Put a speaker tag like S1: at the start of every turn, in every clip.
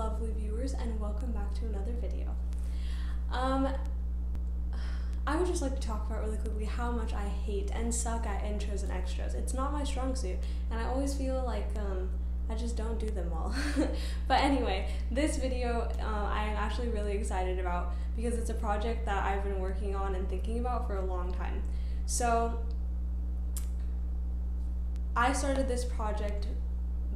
S1: lovely viewers, and welcome back to another video. I would just like to talk about really quickly how much I hate and suck at intros and extras. It's not my strong suit, and I always feel like I just don't do them well. But anyway, this video I am actually really excited about because it's a project that I've been working on and thinking about for a long time. So I started this project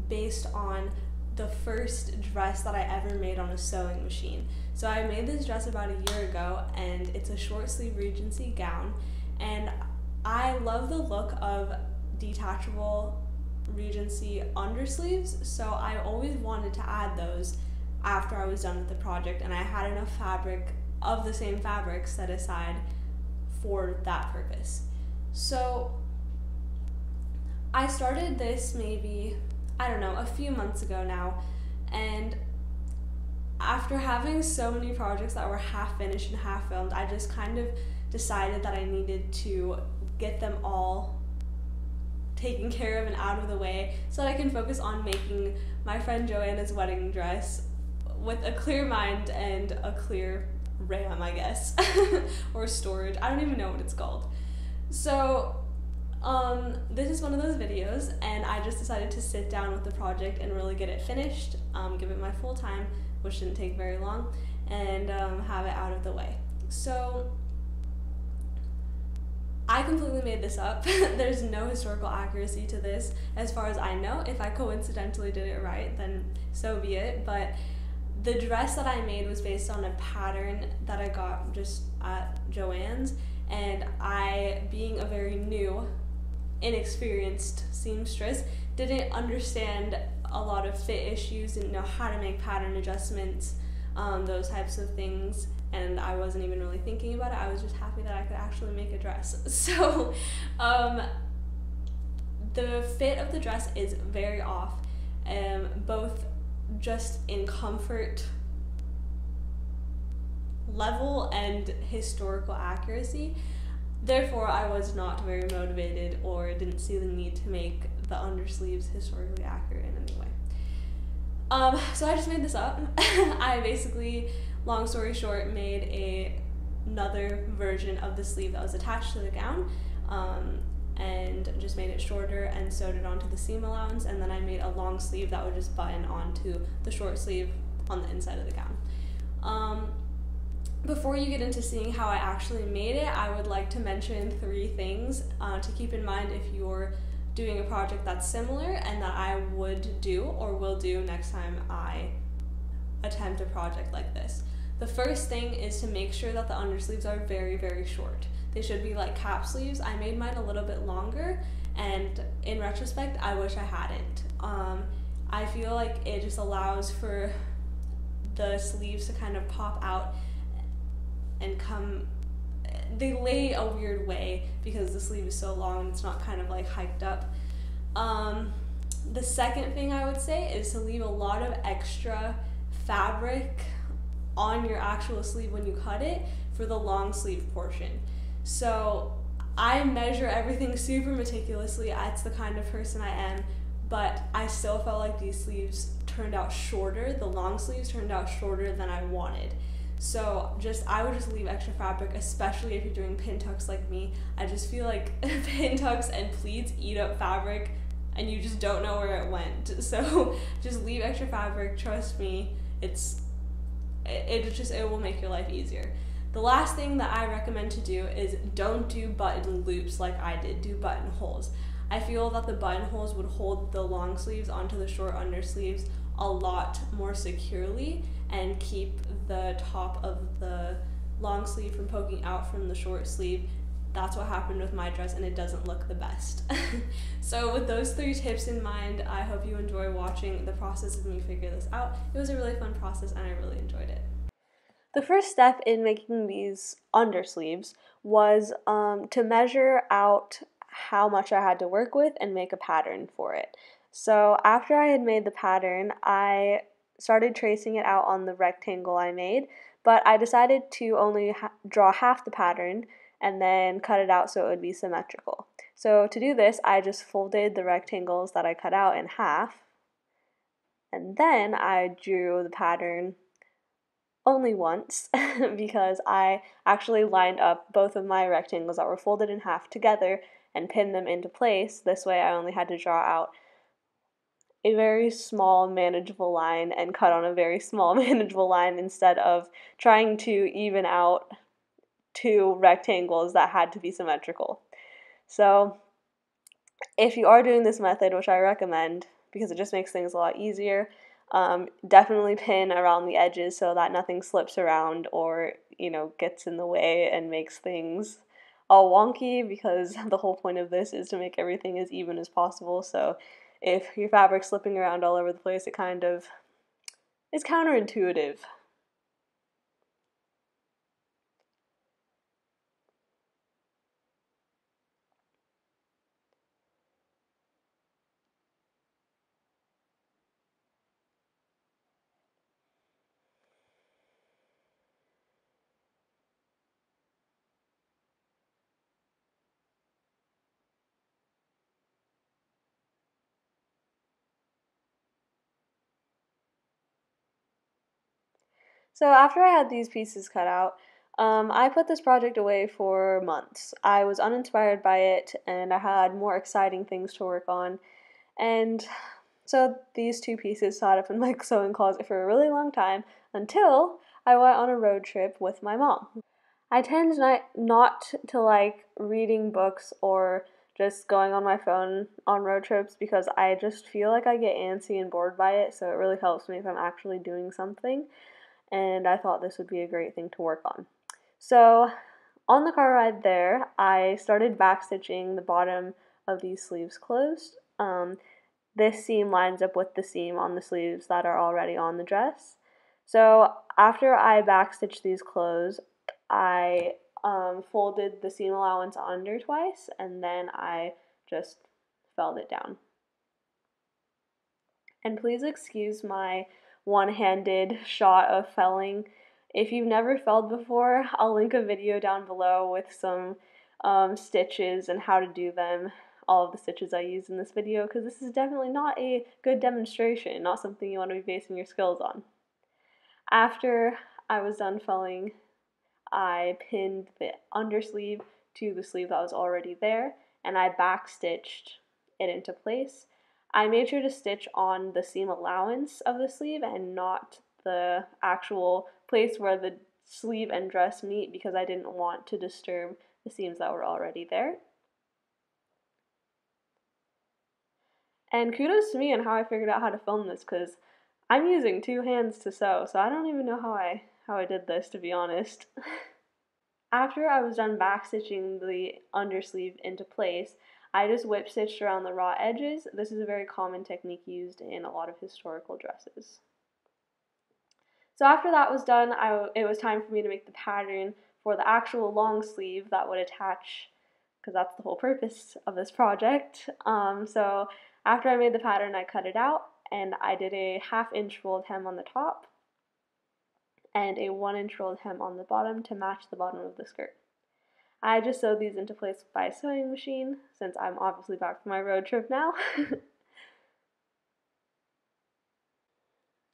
S1: based on the first dress that I ever made on a sewing machine. So I made this dress about a year ago, and it's a short sleeve Regency gown, and I love the look of detachable Regency undersleeves, so I always wanted to add those after I was done with the project, and I had enough fabric of the same fabric set aside for that purpose. So I started this maybe, I don't know, a few months ago now, and after having so many projects that were half finished and half filmed, I just kind of decided that I needed to get them all taken care of and out of the way so that I can focus on making my friend Joanna's wedding dress with a clear mind and a clear RAM, I guess, or storage. I don't even know what it's called. So this is one of those videos, and I just decided to sit down with the project and really get it finished, give it my full time, which didn't take very long, and have it out of the way. So I completely made this up. There's no historical accuracy to this as far as I know. If I coincidentally did it right, then so be it, but the dress that I made was based on a pattern that I got just at Joann's, and I, being a very new, inexperienced seamstress, didn't understand a lot of fit issues, didn't know how to make pattern adjustments, those types of things, and I wasn't even really thinking about it. I was just happy that I could actually make a dress. So the fit of the dress is very off, both just in comfort level and historical accuracy. Therefore, I was not very motivated or didn't see the need to make the undersleeves historically accurate in any way. So I just made this up. I basically, long story short, made another version of the sleeve that was attached to the gown, and just made it shorter and sewed it onto the seam allowance, and then I made a long sleeve that would just button onto the short sleeve on the inside of the gown. Before you get into seeing how I actually made it, I would like to mention 3 things to keep in mind if you're doing a project that's similar and that I would do or will do next time I attempt a project like this. The first thing is to make sure that the undersleeves are very, very short. They should be like cap sleeves. I made mine a little bit longer, and in retrospect, I wish I hadn't. I feel like it just allows for the sleeves to kind of pop out and they lay a weird way because the sleeve is so long and it's not kind of like hiked up. The second thing I would say is to leave a lot of extra fabric on your actual sleeve when you cut it for the long sleeve portion. So I measure everything super meticulously. That's the kind of person I am, but I still felt like these sleeves turned out shorter. The long sleeves turned out shorter than I wanted. So I would just leave extra fabric, especially if you're doing pin tucks like me. I just feel like pin tucks and pleats eat up fabric and you just don't know where it went. So just leave extra fabric, trust me, it will make your life easier. The last thing that I recommend to do is don't do button loops like I did, do buttonholes. I feel that the buttonholes would hold the long sleeves onto the short undersleeves a lot more securely and keep the top of the long sleeve from poking out from the short sleeve. That's what happened with my dress, and it doesn't look the best. So with those 3 tips in mind, I hope you enjoy watching the process of me figure this out. It was a really fun process and I really enjoyed it. The first step in making these undersleeves was to measure out how much I had to work with and make a pattern for it. So after I had made the pattern, I started tracing it out on the rectangle I made, but I decided to only draw half the pattern and then cut it out so it would be symmetrical. So to do this, I just folded the rectangles that I cut out in half, And then I drew the pattern only once because I actually lined up both of my rectangles that were folded in half together and pinned them into place. This way I only had to draw out a very small manageable line and cut on a very small manageable line instead of trying to even out two rectangles that had to be symmetrical. So if you are doing this method, which I recommend because it just makes things a lot easier, definitely pin around the edges so that nothing slips around or gets in the way and makes things all wonky, because the whole point of this is to make everything as even as possible. So if your fabric's slipping around all over the place, it kind of is counterintuitive. So after I had these pieces cut out, I put this project away for months. I was uninspired by it, and I had more exciting things to work on. And so these two pieces sat up in my sewing closet for a really long time until I went on a road trip with my mom. I tend not to like reading books or just going on my phone on road trips because I just feel like I get antsy and bored by it, so it really helps me if I'm actually doing something, and I thought this would be a great thing to work on. So on the car ride there, I started backstitching the bottom of these sleeves closed. This seam lines up with the seam on the sleeves that are already on the dress. So after I backstitched these closed, I folded the seam allowance under twice, and then I just felled it down. And please excuse my one-handed shot of felling. If you've never felled before, I'll link a video down below with some stitches and how to do them, all of the stitches I use in this video, because this is definitely not a good demonstration, not something you want to be basing your skills on. After I was done felling, I pinned the undersleeve to the sleeve that was already there, and I backstitched it into place. I made sure to stitch on the seam allowance of the sleeve and not the actual place where the sleeve and dress meet, because I didn't want to disturb the seams that were already there. And kudos to me on how I figured out how to film this, because I'm using two hands to sew, so I don't even know how I did this, to be honest. After I was done backstitching the undersleeve into place, I just whip stitched around the raw edges. This is a very common technique used in a lot of historical dresses. So after that was done, it was time for me to make the pattern for the actual long sleeve that would attach, because that's the whole purpose of this project. So after I made the pattern, I cut it out, and I did a 1/2 inch rolled hem on the top and a 1 inch rolled hem on the bottom to match the bottom of the skirt. I just sewed these into place by a sewing machine, since I'm obviously back from my road trip now.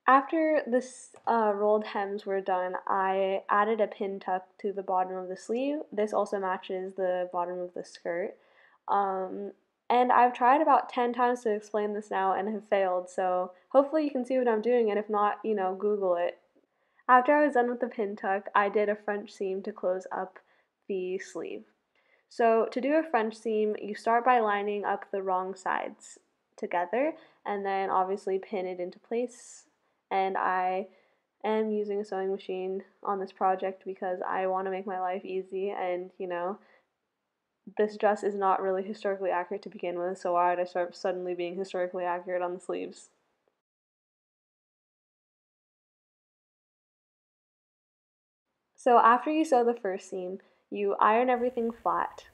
S1: After this rolled hems were done, I added a pin tuck to the bottom of the sleeve. This also matches the bottom of the skirt. And I've tried about 10 times to explain this now and have failed, so hopefully you can see what I'm doing, and if not, Google it. After I was done with the pin tuck, I did a French seam to close up the sleeve. So to do a French seam, you start by lining up the wrong sides together and then obviously pin it into place. And I am using a sewing machine on this project because I want to make my life easy, and this dress is not really historically accurate to begin with, so why would I start suddenly being historically accurate on the sleeves? So after you sew the first seam, you iron everything flat,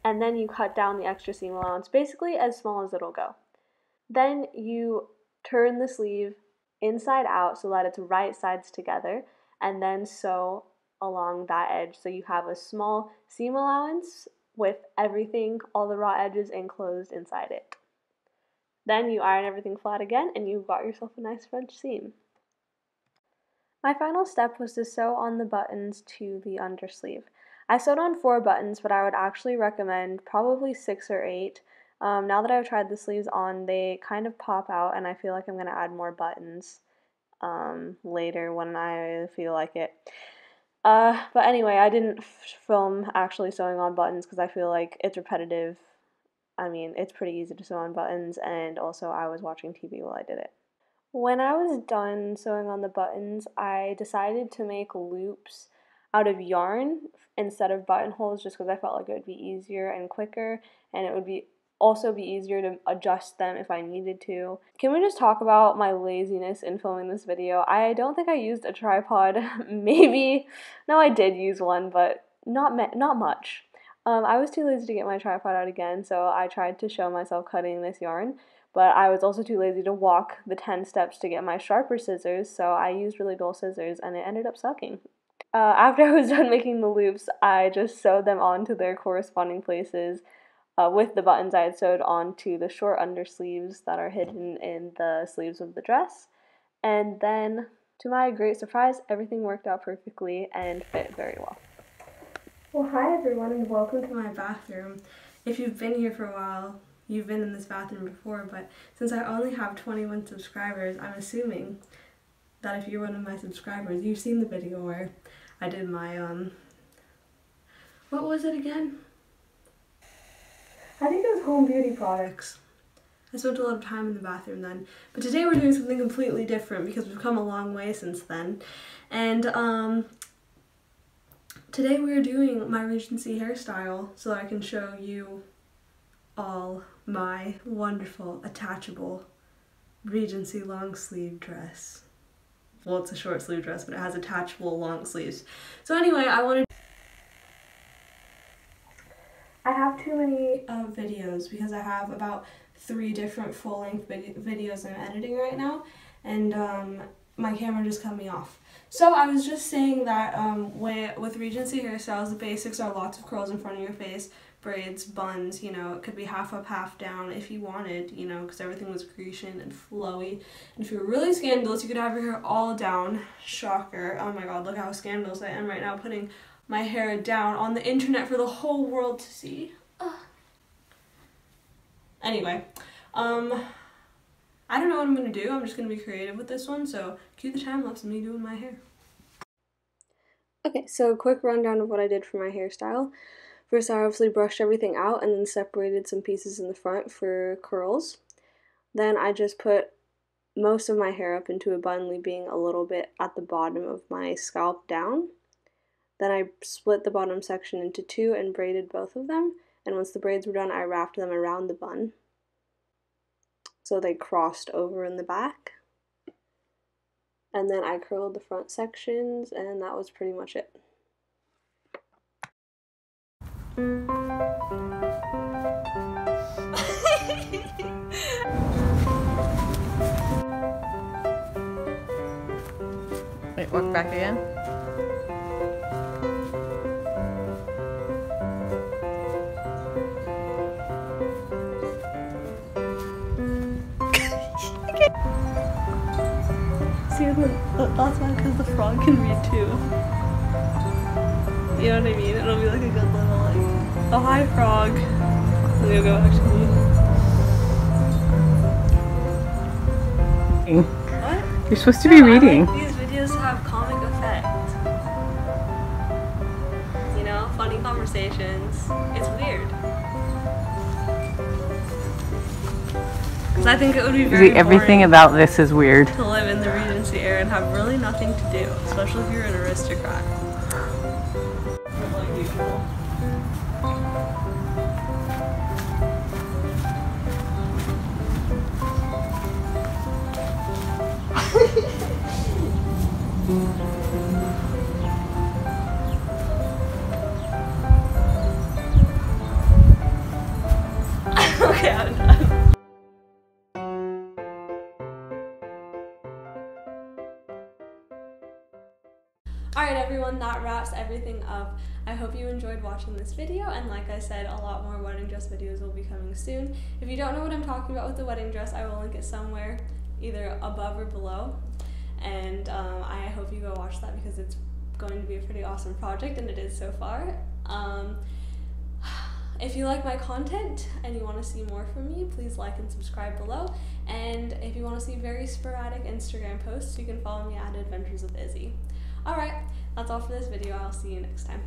S1: and then you cut down the extra seam allowance, basically as small as it'll go. Then you turn the sleeve inside out so that it's right sides together, and then sew along that edge so you have a small seam allowance with everything, all the raw edges enclosed inside it. Then you iron everything flat again and you've got yourself a nice French seam. My final step was to sew on the buttons to the undersleeve. I sewed on 4 buttons, but I would actually recommend probably 6 or 8. Now that I've tried the sleeves on, they kind of pop out, and I feel like I'm going to add more buttons later when I feel like it. But anyway, I didn't film actually sewing on buttons because I feel like it's repetitive. I mean, it's pretty easy to sew on buttons, and also I was watching TV while I did it. When I was done sewing on the buttons, I decided to make loops out of yarn instead of buttonholes just because I felt like it would be easier and quicker, and it would also be easier to adjust them if I needed to. Can we just talk about my laziness in filming this video? I don't think I used a tripod. Maybe. No, I did use one, but not much. I was too lazy to get my tripod out again, so I tried to show myself cutting this yarn. But I was also too lazy to walk the 10 steps to get my sharper scissors, so I used really dull scissors and it ended up sucking. After I was done making the loops, I just sewed them onto their corresponding places with the buttons I had sewed onto the short undersleeves that are hidden in the sleeves of the dress. And then, to my great surprise, everything worked out perfectly and fit very well. Well, hi everyone and welcome to my bathroom. If you've been here for a while, you've been in this bathroom before, but since I only have 21 subscribers, I'm assuming that if you're one of my subscribers, you've seen the video where I did my, what was it again? I think it was home beauty products. I spent a lot of time in the bathroom then. But today we're doing something completely different because we've come a long way since then. And, today we're doing my Regency hairstyle so that I can show you all my wonderful, attachable Regency long sleeve dress. Well, it's a short sleeve dress, but it has attachable long sleeves. So anyway, I have too many videos because I have about 3 different full-length videos I'm editing right now, and my camera just cut me off. So I was just saying that with Regency hairstyles, the basics are lots of curls in front of your face, braids, buns, you know, it could be half up, half down if you wanted, you know, because everything was Grecian and flowy. And if you're really scandalous, you could have your hair all down. Shocker. Oh my god, look how scandalous I am right now, putting my hair down on the internet for the whole world to see. Ugh. Anyway, I don't know what I'm going to do. I'm just going to be creative with this one, so cue the time lapse of me doing my hair. Okay, so a quick rundown of what I did for my hairstyle. First, I obviously brushed everything out and then separated some pieces in the front for curls. Then I just put most of my hair up into a bun, leaving a little bit at the bottom of my scalp down. Then I split the bottom section into 2 and braided both of them. And once the braids were done, I wrapped them around the bun so they crossed over in the back. And then I curled the front sections, and that was pretty much it.
S2: Wait, walk back again.
S1: See, that's why, because the frog can read too. You know what I mean? It'll be like a good little, like, oh hi frog. I'm gonna go actually. What?
S2: You're supposed to be reading.
S1: Like, these videos have comic effect. You know, funny conversations. It's weird. Because I think it would be very
S2: everything about this is weird.
S1: To live in the Regency era and have really nothing to do, especially if you're an aristocrat. Like usual. Okay, I'm done. Alright everyone, that wraps everything up. I hope you enjoyed watching this video, and like I said, a lot more wedding dress videos will be coming soon. If you don't know what I'm talking about with the wedding dress, I will link it somewhere, either above or below. And I hope you go watch that because it's going to be a pretty awesome project, and it is so far. If you like my content and you want to see more from me, please like and subscribe below. And if you want to see very sporadic Instagram posts, you can follow me at Adventures with Izzy. Alright, that's all for this video. I'll see you next time.